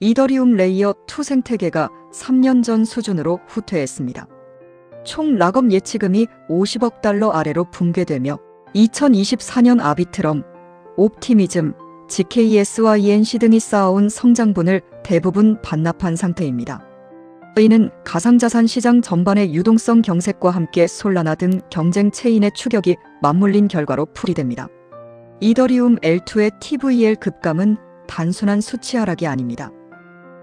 이더리움 레이어 2 생태계가 3년 전 수준으로 후퇴했습니다. 총 락업 예치금이 50억 달러 아래로 붕괴되며 2024년 아비트럼, 옵티미즘, GKSYNC 등이 쌓아온 성장분을 대부분 반납한 상태입니다. 이는 가상자산 시장 전반의 유동성 경색과 함께 솔라나 등 경쟁 체인의 추격이 맞물린 결과로 풀이됩니다. 이더리움 L2의 TVL 급감은 단순한 수치 하락이 아닙니다.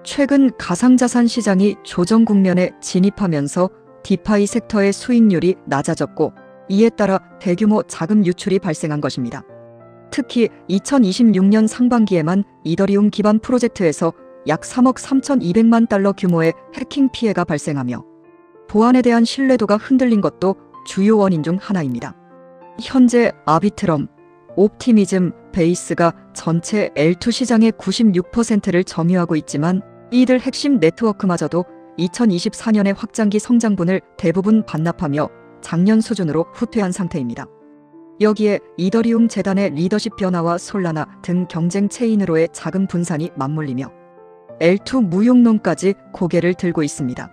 최근 가상자산 시장이 조정 국면에 진입하면서 디파이 섹터의 수익률이 낮아졌고 이에 따라 대규모 자금 유출이 발생한 것입니다. 특히 2026년 상반기에만 이더리움 기반 프로젝트에서 약 3억 3,200만 달러 규모의 해킹 피해가 발생하며 보안에 대한 신뢰도가 흔들린 것도 주요 원인 중 하나입니다. 현재 아비트럼, 옵티미즘, 베이스가 전체 L2 시장의 96%를 점유하고 있지만 이들 핵심 네트워크마저도 2024년의 확장기 성장분을 대부분 반납하며 작년 수준으로 후퇴한 상태입니다. 여기에 이더리움 재단의 리더십 변화와 솔라나 등 경쟁 체인으로의 자금 분산이 맞물리며 L2 무용론까지 고개를 들고 있습니다.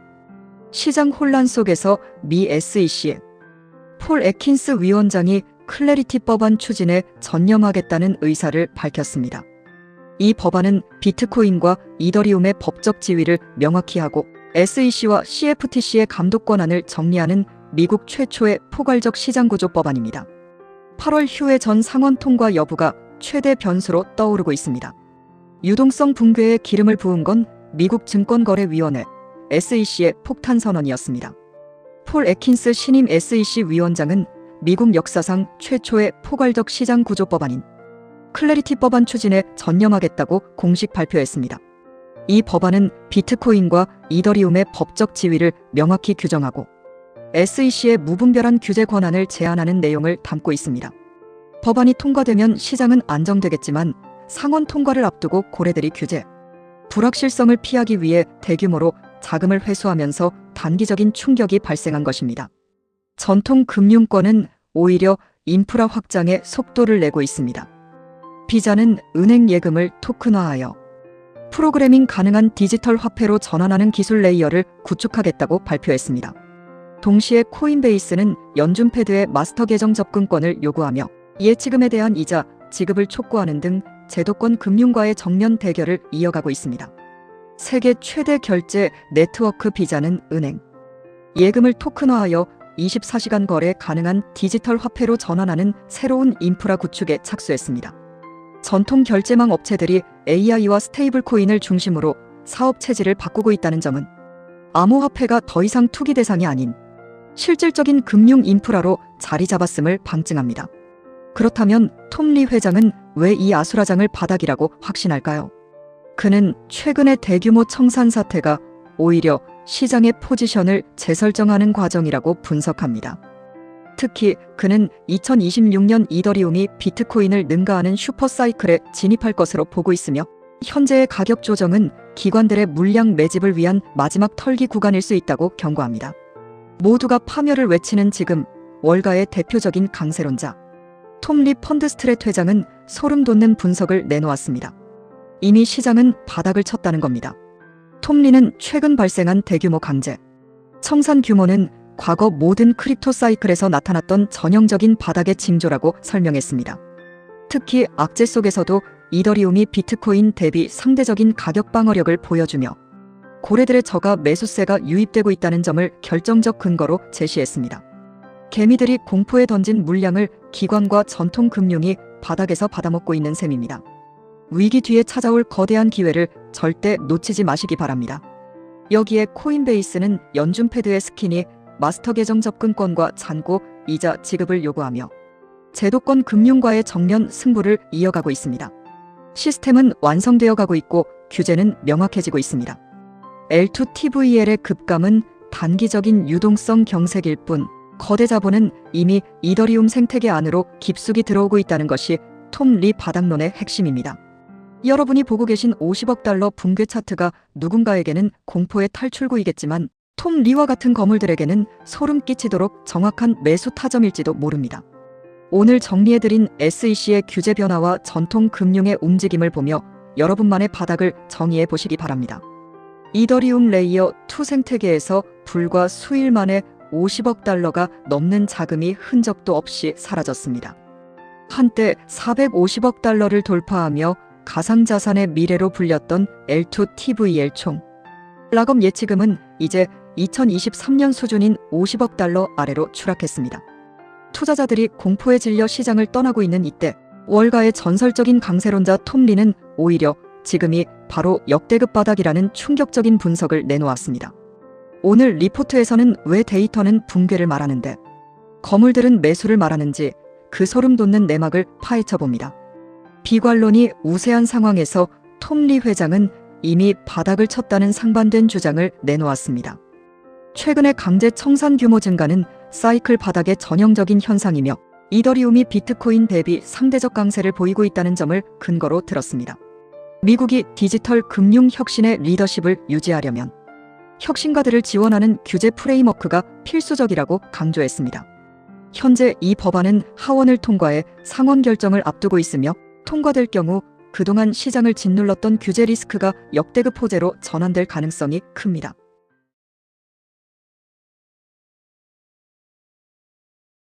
시장 혼란 속에서 미 SEC 폴 애킨스 위원장이 클래리티 법안 추진에 전념하겠다는 의사를 밝혔습니다. 이 법안은 비트코인과 이더리움의 법적 지위를 명확히 하고 SEC와 CFTC의 감독 권한을 정리하는 미국 최초의 포괄적 시장구조 법안입니다. 8월 휴회 전 상원 통과 여부가 최대 변수로 떠오르고 있습니다. 유동성 붕괴에 기름을 부은 건 미국 증권거래위원회 SEC의 폭탄 선언이었습니다. 폴 애킨스 신임 SEC 위원장은 미국 역사상 최초의 포괄적 시장 구조 법안인 클래리티 법안 추진에 전념하겠다고 공식 발표했습니다. 이 법안은 비트코인과 이더리움의 법적 지위를 명확히 규정하고 SEC의 무분별한 규제 권한을 제한하는 내용을 담고 있습니다. 법안이 통과되면 시장은 안정되겠지만 상원 통과를 앞두고 고래들이 규제, 불확실성을 피하기 위해 대규모로 자금을 회수하면서 단기적인 충격이 발생한 것입니다. 전통 금융권은 오히려 인프라 확장에 속도를 내고 있습니다. 비자는 은행 예금을 토큰화하여 프로그래밍 가능한 디지털 화폐로 전환하는 기술 레이어를 구축하겠다고 발표했습니다. 동시에 코인베이스는 연준 패드의 마스터 계정 접근권을 요구하며 예치금에 대한 이자 지급을 촉구하는 등 제도권 금융과의 정면 대결을 이어가고 있습니다. 세계 최대 결제 네트워크 비자는 은행 예금을 토큰화하여 24시간 거래 가능한 디지털 화폐로 전환하는 새로운 인프라 구축에 착수했습니다. 전통 결제망 업체들이 AI와 스테이블 코인을 중심으로 사업 체질을 바꾸고 있다는 점은 암호화폐가 더 이상 투기 대상이 아닌 실질적인 금융 인프라로 자리 잡았음을 방증합니다. 그렇다면 톰 리 회장은 왜 이 아수라장을 바닥이라고 확신할까요? 그는 최근의 대규모 청산 사태가 오히려 시장의 포지션을 재설정하는 과정이라고 분석합니다. 특히 그는 2026년 이더리움이 비트코인을 능가하는 슈퍼사이클에 진입할 것으로 보고 있으며 현재의 가격 조정은 기관들의 물량 매집을 위한 마지막 털기 구간일 수 있다고 경고합니다. 모두가 파멸을 외치는 지금 월가의 대표적인 강세론자 톰 리 펀드스트랩 회장은 소름 돋는 분석을 내놓았습니다. 이미 시장은 바닥을 쳤다는 겁니다. 톰 리는 최근 발생한 대규모 강제 청산 규모는 과거 모든 크립토 사이클에서 나타났던 전형적인 바닥의 징조라고 설명했습니다. 특히 악재 속에서도 이더리움이 비트코인 대비 상대적인 가격 방어력을 보여주며 고래들의 저가 매수세가 유입되고 있다는 점을 결정적 근거로 제시했습니다. 개미들이 공포에 던진 물량을 기관과 전통 금융이 바닥에서 받아먹고 있는 셈입니다. 위기 뒤에 찾아올 거대한 기회를 절대 놓치지 마시기 바랍니다. 여기에 코인베이스는 연준 패드의 스킨이 마스터 계정 접근권과 잔고, 이자 지급을 요구하며 제도권 금융과의 정면 승부를 이어가고 있습니다. 시스템은 완성되어 가고 있고 규제는 명확해지고 있습니다. L2 TVL의 급감은 단기적인 유동성 경색일 뿐 거대 자본은 이미 이더리움 생태계 안으로 깊숙이 들어오고 있다는 것이 톰 리 바닥론의 핵심입니다. 여러분이 보고 계신 50억 달러 붕괴 차트가 누군가에게는 공포의 탈출구이겠지만 톰 리와 같은 거물들에게는 소름 끼치도록 정확한 매수 타점일지도 모릅니다. 오늘 정리해드린 SEC의 규제 변화와 전통 금융의 움직임을 보며 여러분만의 바닥을 정의해 보시기 바랍니다. 이더리움 레이어 2 생태계에서 불과 수일 만에 50억 달러가 넘는 자금이 흔적도 없이 사라졌습니다. 한때 450억 달러를 돌파하며 가상자산의 미래로 불렸던 L2TVL 총 락업 예치금은 이제 2023년 수준인 50억 달러 아래로 추락했습니다. 투자자들이 공포에 질려 시장을 떠나고 있는 이때 월가의 전설적인 강세론자 톰 리는 오히려 지금이 바로 역대급 바닥이라는 충격적인 분석을 내놓았습니다. 오늘 리포트에서는 왜 데이터는 붕괴를 말하는데 거물들은 매수를 말하는지 그 소름 돋는 내막을 파헤쳐 봅니다. 비관론이 우세한 상황에서 톰 리 회장은 이미 바닥을 쳤다는 상반된 주장을 내놓았습니다. 최근의 강제 청산 규모 증가는 사이클 바닥의 전형적인 현상이며 이더리움이 비트코인 대비 상대적 강세를 보이고 있다는 점을 근거로 들었습니다. 미국이 디지털 금융 혁신의 리더십을 유지하려면 혁신가들을 지원하는 규제 프레임워크가 필수적이라고 강조했습니다. 현재 이 법안은 하원을 통과해 상원 결정을 앞두고 있으며 통과될 경우 그동안 시장을 짓눌렀던 규제 리스크가 역대급 호재로 전환될 가능성이 큽니다.